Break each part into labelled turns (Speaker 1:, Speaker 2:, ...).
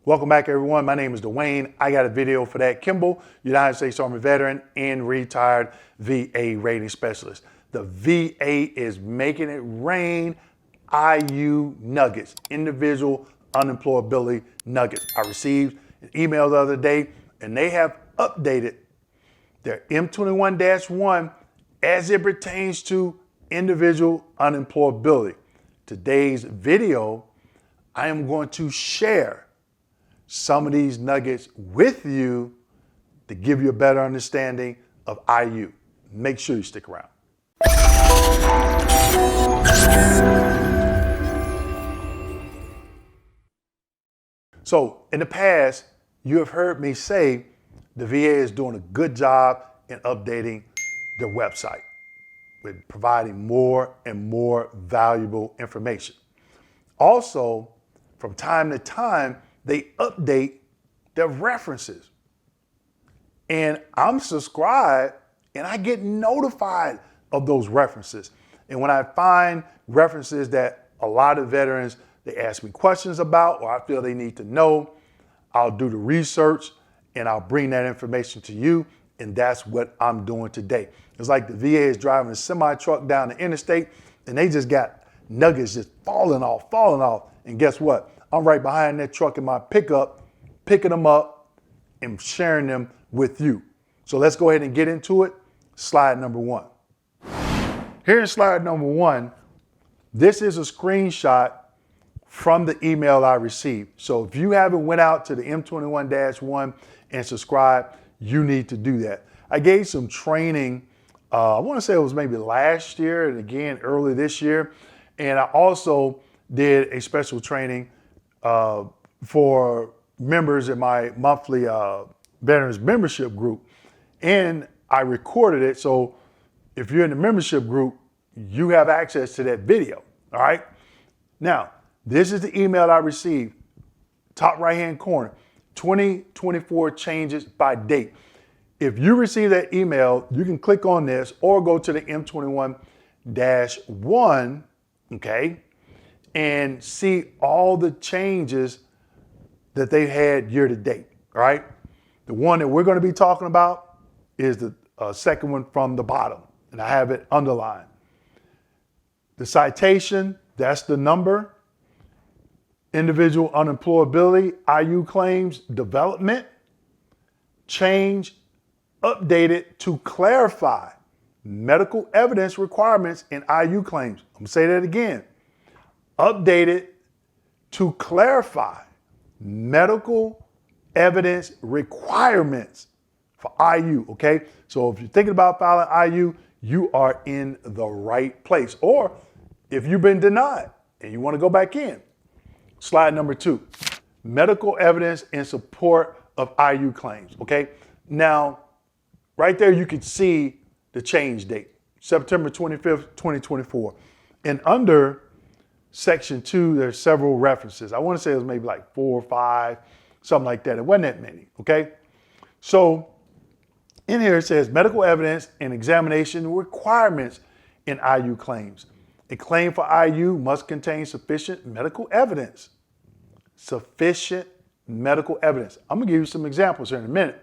Speaker 1: Welcome back, everyone. My name is Dwayne. I got a video for that. Kimball, United States Army veteran and retired VA rating specialist. The VA is making it rain IU nuggets, individual unemployability nuggets. I received an email the other day, and they have updated their M21-1 as it pertains to individual unemployability. Today's video, I am going to share some of these nuggets with you to give you a better understanding of IU. Make sure you stick around. So in the past, you have heard me say the VA is doing a good job in updating their website with providing more and more valuable information. Also, from time to time, they update their references. And I'm subscribed and I get notified of those references. And when I find references that a lot of veterans, they ask me questions about or I feel they need to know, I'll do the research and I'll bring that information to you. And that's what I'm doing today. It's like the VA is driving a semi truck down the interstate and they just got nuggets just falling off. And guess what? I'm right behind that truck in my pickup, picking them up and sharing them with you. So let's go ahead and get into it. Slide number one. Here in slide number one, this is a screenshot from the email I received. So if you haven't went out to the M21-1 and subscribed, you need to do that. I gave some training, I want to say it was maybe last year and again early this year. And I also did a special training for members in my monthly veterans membership group. And I recorded it. So if you're in the membership group, you have access to that video. All right. Now, this is the email I received. Top right-hand corner, 2024 changes by date. If you receive that email, you can click on this or go to the M21-1, okay, and see all the changes that they've had year to date, all right? The one that we're going to be talking about is the second one from the bottom, and I have it underlined. The citation, that's the number. Individual unemployability, IU claims, development, change, updated to clarify medical evidence requirements in IU claims. I'm going to say that again. Updated to clarify medical evidence requirements for IU, okay? So if you're thinking about filing IU, you are in the right place. Or if you've been denied and you want to go back in, slide number two, medical evidence in support of IU claims, okay? Now, right there you can see the change date, September 25th, 2024. And under Section 2, there's several references. I want to say it was maybe like 4 or 5, something like that. It wasn't that many, okay? So in here it says medical evidence and examination requirements in IU claims. A claim for IU must contain sufficient medical evidence. Sufficient medical evidence. I'm going to give you some examples here in a minute.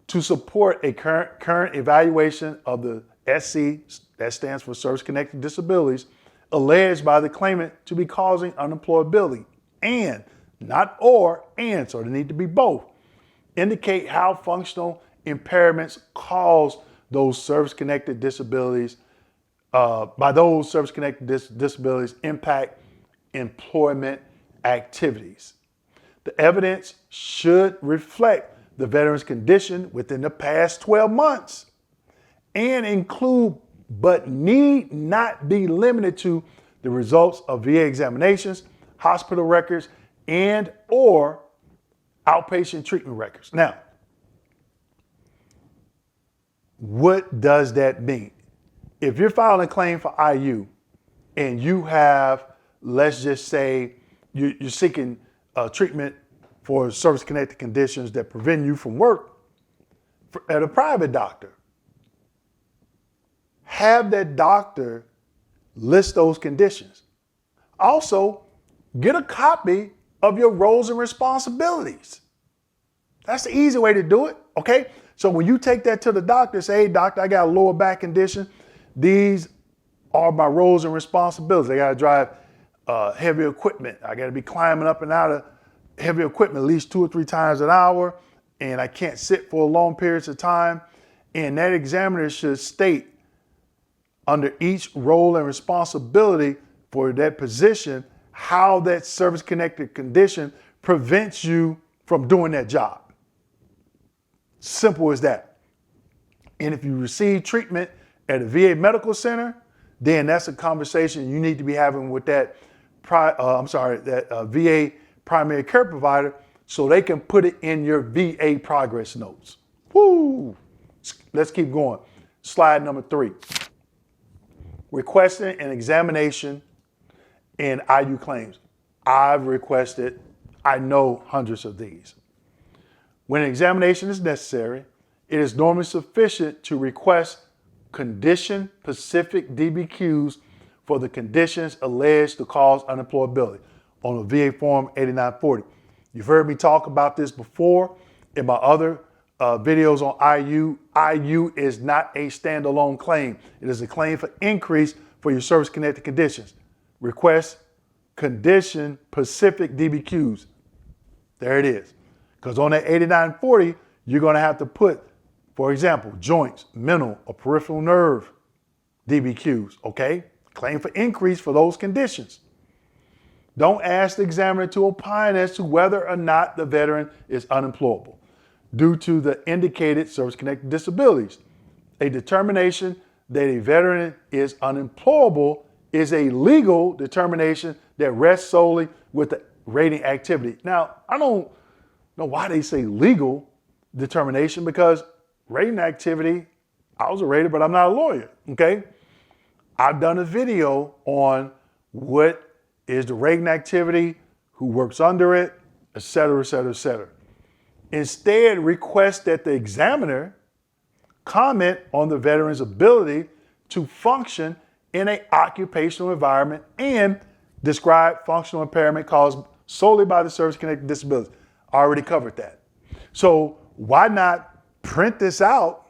Speaker 1: To support a current evaluation of the SC, that stands for service-connected disabilities, alleged by the claimant to be causing unemployability, and, not or, and, so they need to be both, indicate how functional impairments cause those service-connected disabilities, disabilities impact employment activities. The evidence should reflect the veteran's condition within the past 12 months and include, but need not be limited to, the results of VA examinations, hospital records, and or outpatient treatment records. Now, what does that mean? If you're filing a claim for IU and you have, let's just say, you're seeking treatment for service-connected conditions that prevent you from work at a private doctor, have that doctor list those conditions. Also, get a copy of your roles and responsibilities. That's the easy way to do it, okay? So when you take that to the doctor, say, hey, doctor, I got a lower back condition. These are my roles and responsibilities. I got to drive heavy equipment. I got to be climbing up and out of heavy equipment at least 2 or 3 times an hour, and I can't sit for long periods of time. And that examiner should state under each role and responsibility for that position how that service-connected condition prevents you from doing that job. Simple as that. And if you receive treatment at a VA medical center, then that's a conversation you need to be having with that VA primary care provider so they can put it in your VA progress notes. Woo! Let's keep going. Slide number 3. Requesting an examination in IU claims. I've requested, I know, hundreds of these. When an examination is necessary, it is normally sufficient to request condition-specific DBQs for the conditions alleged to cause unemployability on a VA Form 8940. You've heard me talk about this before in my other videos on IU. IU is not a standalone claim. It is a claim for increase for your service-connected conditions. Request condition-specific DBQs. There it is. Because on that 8940, you're going to have to put, for example, joints, mental, or peripheral nerve DBQs, okay? Claim for increase for those conditions. Don't ask the examiner to opine as to whether or not the veteran is unemployable due to the indicated service-connected disabilities. A determination that a veteran is unemployable is a legal determination that rests solely with the rating activity. Now, I don't know why they say legal determination, because rating activity, I was a rater, but I'm not a lawyer, okay? I've done a video on what is the rating activity, who works under it, et cetera, et cetera, et cetera. Instead, request that the examiner comment on the veteran's ability to function in an occupational environment and describe functional impairment caused solely by the service-connected disabilities. I already covered that. So why not print this out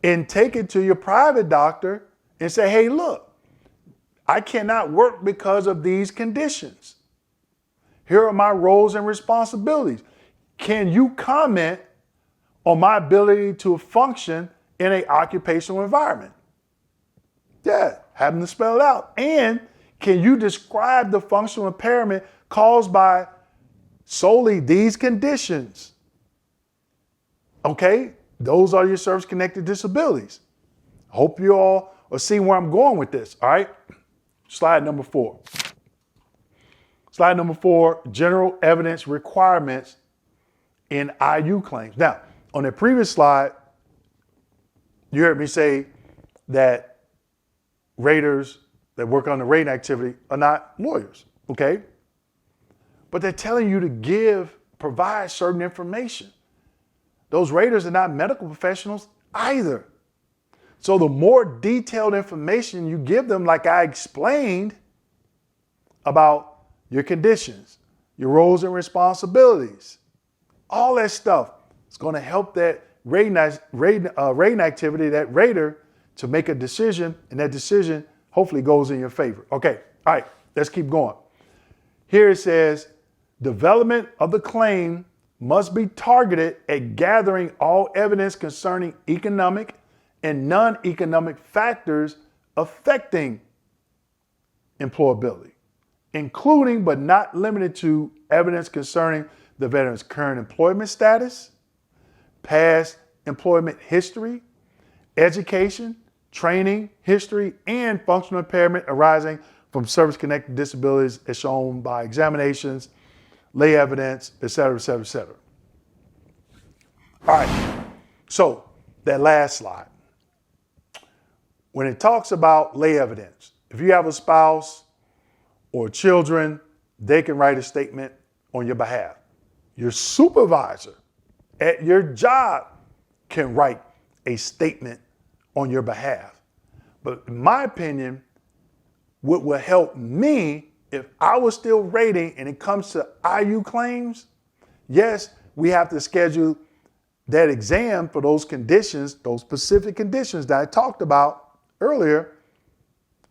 Speaker 1: and take it to your private doctor and say, hey, look, I cannot work because of these conditions. Here are my roles and responsibilities. Can you comment on my ability to function in an occupational environment? Yeah, have them to spell it out. And can you describe the functional impairment caused by solely these conditions? Okay, those are your service-connected disabilities. Hope you all are seeing where I'm going with this, all right? Slide number 4. Slide number 4, general evidence requirements in IU claims. Now, on the previous slide, you heard me say that raters that work on the rating activity are not lawyers, okay? But they're telling you to provide certain information. Those raters are not medical professionals either. So the more detailed information you give them, like I explained about your conditions, your roles and responsibilities, all that stuff is going to help that rating activity, that rater, to make a decision, and that decision hopefully goes in your favor. Okay, all right, let's keep going. Here it says, development of the claim must be targeted at gathering all evidence concerning economic and non-economic factors affecting employability, including but not limited to evidence concerning the veteran's current employment status, past employment history, education, training history, and functional impairment arising from service-connected disabilities as shown by examinations, lay evidence, et cetera, et cetera, et cetera. All right, so that last slide. When it talks about lay evidence, if you have a spouse or children, they can write a statement on your behalf. Your supervisor at your job can write a statement on your behalf. But in my opinion, what will help me if I was still rating and it comes to IU claims, yes, we have to schedule that exam for those conditions, those specific conditions that I talked about earlier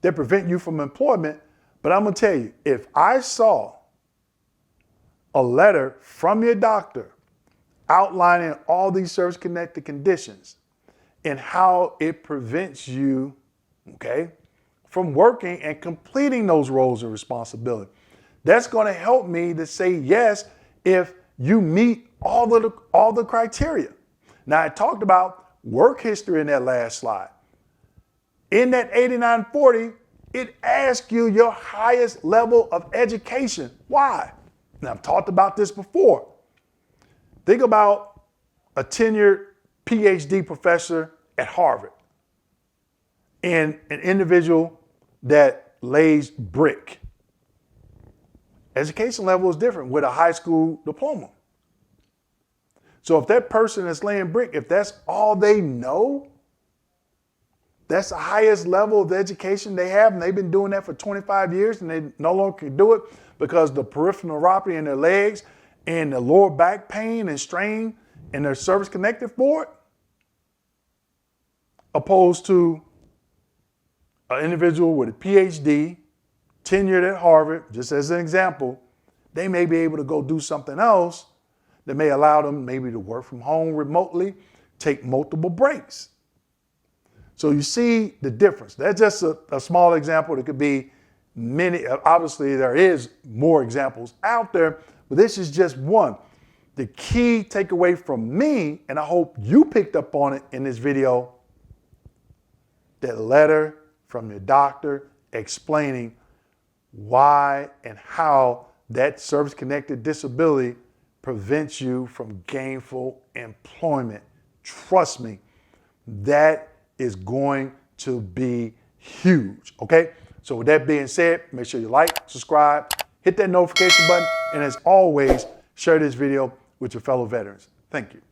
Speaker 1: that prevent you from employment. But I'm going to tell you, if I saw a letter from your doctor outlining all these service-connected conditions and how it prevents you, okay, from working and completing those roles and responsibilities, that's going to help me to say yes if you meet all the criteria. Now, I talked about work history in that last slide. In that 8940, it asks you your highest level of education. Why? Now, I've talked about this before. Think about a tenured PhD professor at Harvard and an individual that lays brick. Education level is different with a high school diploma. So if that person is laying brick, if that's all they know, that's the highest level of education they have, and they've been doing that for 25 years and they no longer can do it because the peripheral neuropathy in their legs and the lower back pain and strain and they're service connected for it, opposed to an individual with a PhD, tenured at Harvard, just as an example, they may be able to go do something else that may allow them maybe to work from home remotely, take multiple breaks. So you see the difference. That's just a small example. There could be many. Obviously, there is more examples out there, but this is just one. The key takeaway from me, and I hope you picked up on it in this video, that letter from your doctor explaining why and how that service-connected disability prevents you from gainful employment. Trust me, that is going to be huge, okay? So with that being said, make sure you like, subscribe, hit that notification button, and as always, share this video with your fellow veterans. Thank you.